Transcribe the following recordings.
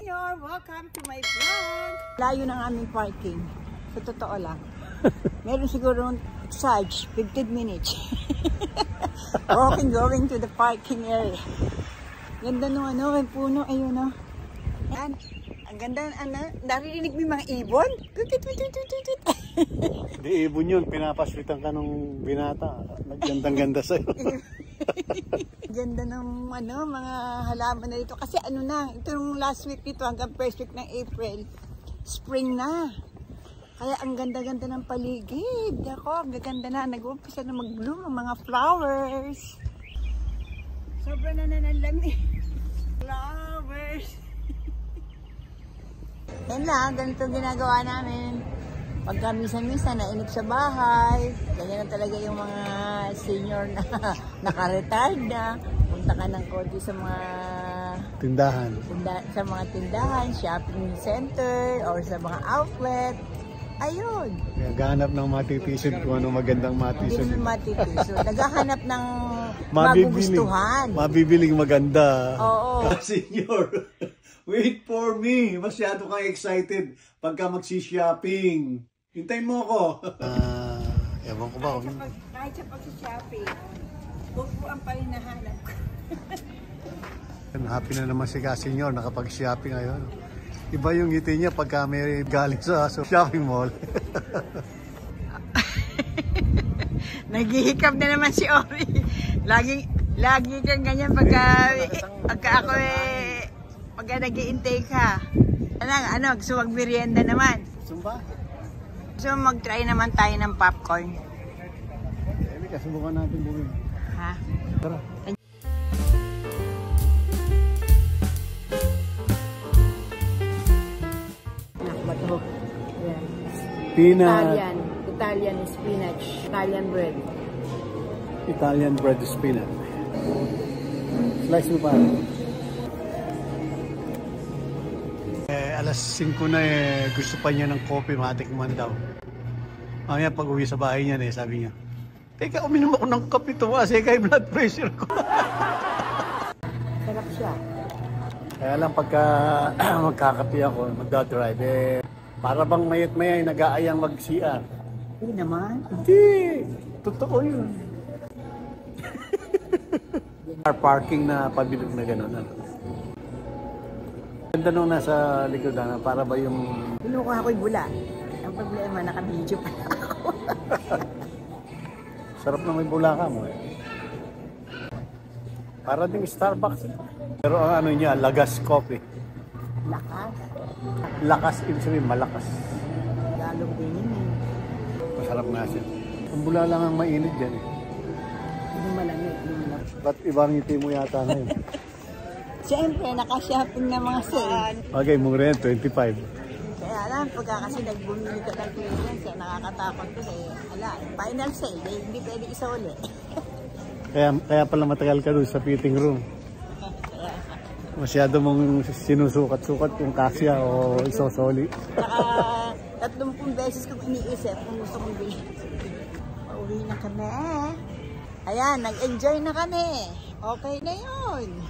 Senior! Welcome to my vlog! Layo ng aming parking. Sa totoo lang. Meron siguro charge, 15 minutes. Walking, going to the parking area. Ganda nung ano, may puno, ayun o. Yan. Ang ganda, ano, narinig mo yung mga ibon? Hindi ibon yun, pinapaswitan ka nung binata. Naggandang-ganda sa'yo. Ganda ng ano, mga halaman na dito. Kasi ano na, itong last week dito hanggang first week ng April, spring na. Kaya ang ganda-ganda ng paligid. Ako, ang gaganda na. Nag-uumpisa na mag-bloom ang mga flowers. Sobra na nanalami. Flowers. Yan lang, ganito ginagawa namin. Pagka minsan-minsan nainip sa bahay, ganyan na talaga yung mga senior na naka-retired na. Punta ka ng konti sa mga Tindahan. sa mga tindahan, shopping center, or sa mga outlet. Ayun. Naghahanap ng matitisod kung ano magandang matisod. Hindi naman matitisod. Naghahanap ng magugustuhan. Mabibiling maganda. Oo. Senior, wait for me. Masyado kang excited pagka magsi-shopping. Hintayin mo ako. Ewan ko ba? Kahit sa pag-shopping, bukuan pa rin nahanap ko. Happy na naman si Ka-Senior nakapag-shopping ngayon. Iba yung ngiti niya pagka may galing sa shopping mall. Naghihikap na naman si Ori. Lagi kang ganyan pagka ako pagka nag-i-intake ka. Ano, gusto mag-merienda naman. Sumba? So mag-try naman tayo ng popcorn. Erika, subukan natin bumili. Ha? Tara. Bato. Yeah. Peanut. Italian spinach. Italian bread. Italian bread spinach. Slice mo pa. Alas 5 na gusto pa niya ng coffee, matikman daw. Mamaya pag uwi sa bahay niya sabi niya, teka, uminom ako ng kape tumaas kay blood pressure ko. Sarap siya. Kaya lang pagka magkakape ako, magdadrive, para bang mayat-maya nag-aayang mag-CR. Hindi naman. Hindi, totoo yun. Car parking na pabilog na gano'n. Ganda nung nasa likod na, para ba yung... Pinukuha ako'y bula. Ang problema, naka-video pa ako. Sarap na may bulaka mo Para ding Starbucks. Pero ang ano niya, lagas coffee. Lakas. Lakas, ibig sabihin, malakas. Lalong dinin eh. Masarap nga siya. Ang bula lang ang mainit dyan Hindi malamig. Ba't ibang ngiti mo yata ngayon? Siyempre, naka-shopping na mga sale. Okay, mura yan, 25. Kaya lang, pagka kasi nagbumili ka ng clearance, nakakatakot ko final sale, hindi pwede isa uli. Kaya pala matagal ka doon sa fitting room. Masyado mong sinusukat-sukat kung kasya o isosoli. Saka 30 beses kong iniisip kung gusto kong bilhin. Pauwi na kami. Ayan, nag-enjoy na kami. Okay na yun.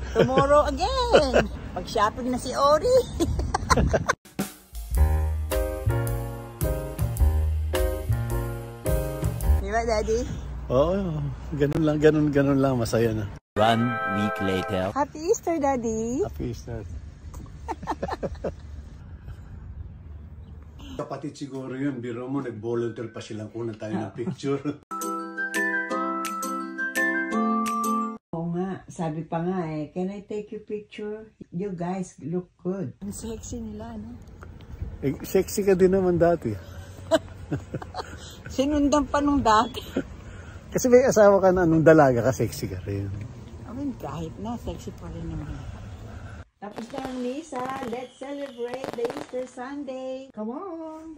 Tomorrow again. Pag-shopping na si Ori. Diba, Daddy? Oo, ganun lang, masaya na. 1 week later. Happy Easter, Daddy. Happy Easter. Kapatid siguro yun, biro mo, nag-volunteer pa silang kunan tayo ng picture. Oo nga, sabi pa nga can I take your picture? You guys look good. Ang sexy nila, no? Sexy ka din naman dati. Sinundan pa nung dati. Kasi may asawa ka na, anong dalaga ka, sexy ka rin. I mean, kahit na, sexy pa rin naman. Tapos na ang Lisa. Let's celebrate the Easter Sunday. Come on!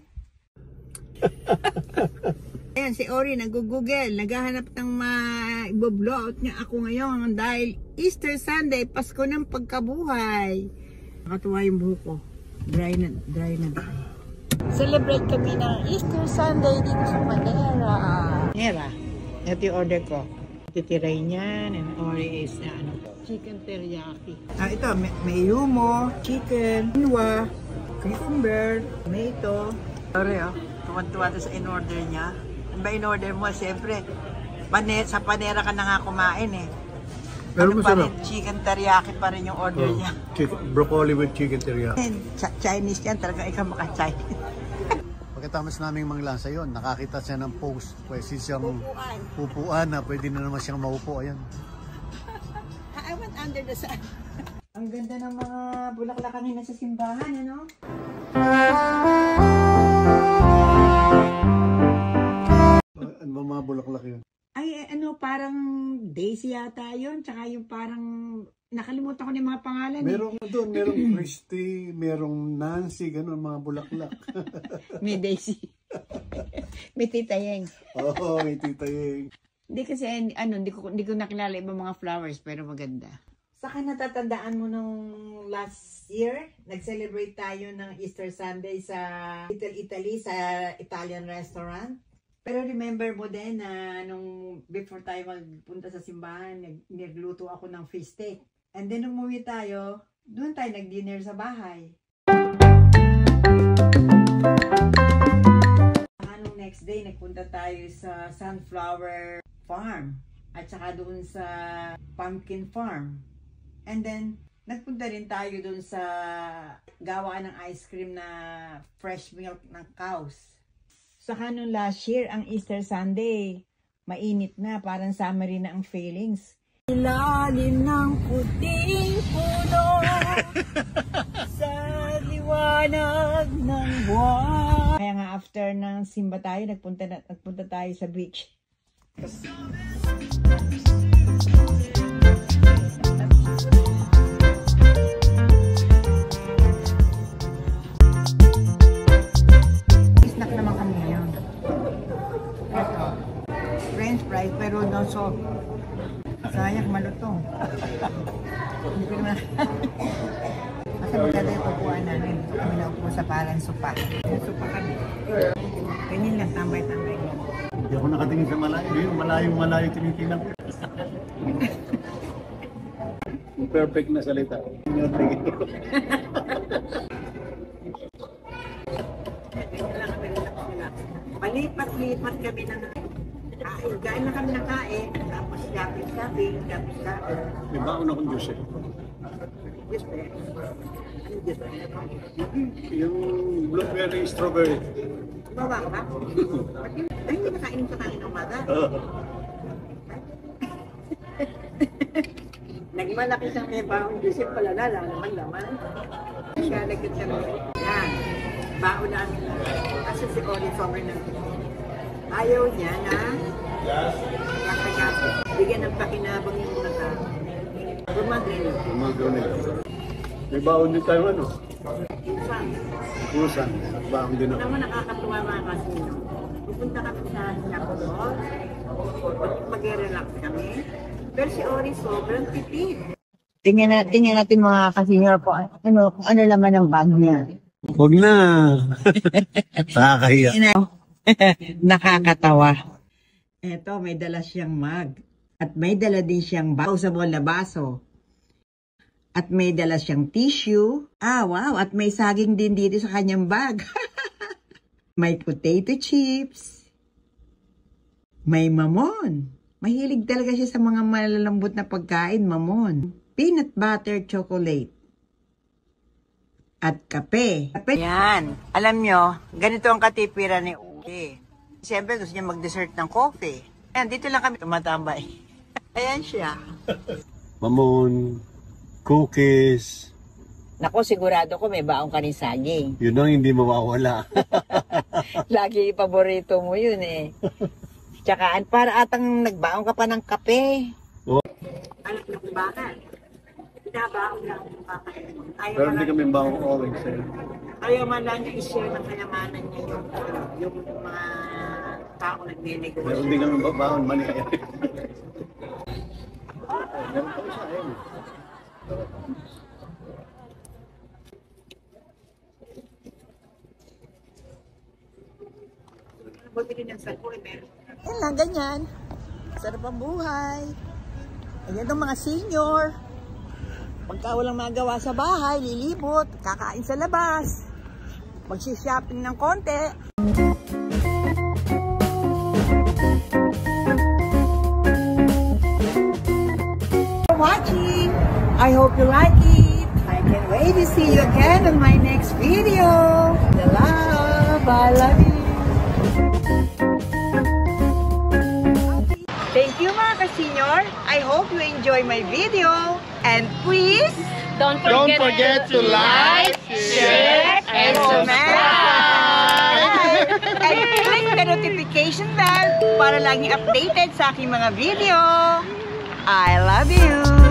Ayan, si Ori nag-google. Naghahanap ng i-blow out niya ako ngayon dahil Easter Sunday, Pasko ng pagkabuhay. Nakatuwa yung buhok ko. Dry na dry. Celebrate kami ng Easter Sunday dito sa Manera. Manera. Ito yung order ko. Titiray niyan, and ori is na ano, chicken teriyaki. Ito, may yumo, chicken, quinoa, cucumber, tomato. Sorry tuwan-tuwa sa in-order niya. Ano ba in-order mo? Siyempre, sa panera ka na nga kumain eh. Pero ano pa masarap. rin, chicken teriyaki pa rin yung order niya. Broccoli with chicken teriyaki. Chinese yan, talaga ikaw maka-Chinese. Pagkatapos naming manglansa yon, nakakita siya ng post. Pwede siyang pupuan na pwede na naman siyang maupo. Ayan. I went under the sun. Ang ganda ng mga bulaklak kanina sa simbahan, ano? Ano ba mga bulaklak yun? Ay, ano, parang daisy yata yun. Tsaka yung parang, nakalimutan ko na yung mga pangalan. Merong doon, merong Christy, merong Nancy, gano'n, mga bulaklak. May daisy. May titayeng. Oo, may titayeng. Hindi kasi, ano, hindi ko nakilala ibang mga flowers, pero maganda. Saka natatandaan mo nung last year, nag-celebrate tayo ng Easter Sunday sa Italy, sa Italian restaurant. Pero remember mo din na nung before tayo magpunta sa simbahan, nagluto ako ng fish steak. And then nung umuwi tayo, doon tayo nag-dinner sa bahay. Nung next day, nagpunta tayo sa sunflower farm. At saka doon sa pumpkin farm. And then, nagpunta rin tayo doon sa gawaan ng ice cream na fresh milk ng cows. Saka nung last year, ang Easter Sunday, mainit na, parang summer rin na ang feelings. Ilalim ng puting puno, sa liwanag ng buwan. Kaya nga after ng simba tayo, nagpunta tayo sa beach. Snack naman kami ngayon. Ito. French fries pero no salt. Sayang malutong. Hindi ko naman. Kasi maganda yung upuan namin. Kami na upo sa parang sopa. Sopa kami. Ganyan lang, tambay-tambay lang. Hindi ako nakatingin sa malayo. Malayong-malayo tinitingnan ko. Perfect na salita. Palipat-lipat kami ng kain. Kain na kami ng kain. Tapos shopping. May baon akong juice eh. Yes, pe. Ano yes, pe? Yung blueberry, strawberry. Bawa ka ba? Ay, hindi nakain sa kain ng umaga. Nagmalaki siyang may baon juice. Pala naman. Siya nagkit siya. Yan. Baon namin. Kasi si Oli sobrang na. Ayaw niya na kakagastos. Bigyan ng pakinabang yung mga Gumagawin. May baon din tayo ano? Kusan. Baon din ako. Alam mo, nakakatuwa mga kasino. Pupunta kami sa Singapore. Mag-relax kami. Pero si Ori sobrang tipid. Tingnan natin mga kasino po. Ano laman ng bag niya. Huwag na. Nakakahiya. Nakakatawa. Eto, may dala siyang mug. At may dala din siyang reusable na baso. At may dala siyang tissue. Wow. At may saging din dito sa kanyang bag. May potato chips. May mamon. Mahilig talaga siya sa mga malalambot na pagkain, mamon. Peanut butter chocolate. At kape. Yan. Alam nyo, ganito ang katipiran ni Uli. Siyempre gusto niya mag-dessert ng coffee. Ayan, dito lang kami tumatambay. Ayan siya. Mamon, cookies. Naku, sigurado ko may baong ka rin saging. Yun ang hindi mawawala. Lagi paborito mo yun eh. Tsaka para atang nagbaong ka pa ng kape. Oh. Anak na bakal. Pinabaong lang ang kakain. Pero hindi kami baong orange sa'yo. Ayaw man lang niya i-share ng kayamanan niya yung mga tao nagnenegosyo. Pero hindi kami baon, mali kaya. Meron pa isa, ayun. Yan lang, ganyan. Sarap ang buhay. Ayan ang mga senior. Pagka walang magawa sa bahay, lilibot, kakain sa labas, magsishopping ng konti. For watching. I hope you like it. I can't wait to see you again on my next video. The love, I love you. Thank you mga ka-senior. I hope you enjoy my video. And please, Don't forget to like, share, and subscribe. And click the notification bell para laging updated sa aking mga video. I love you.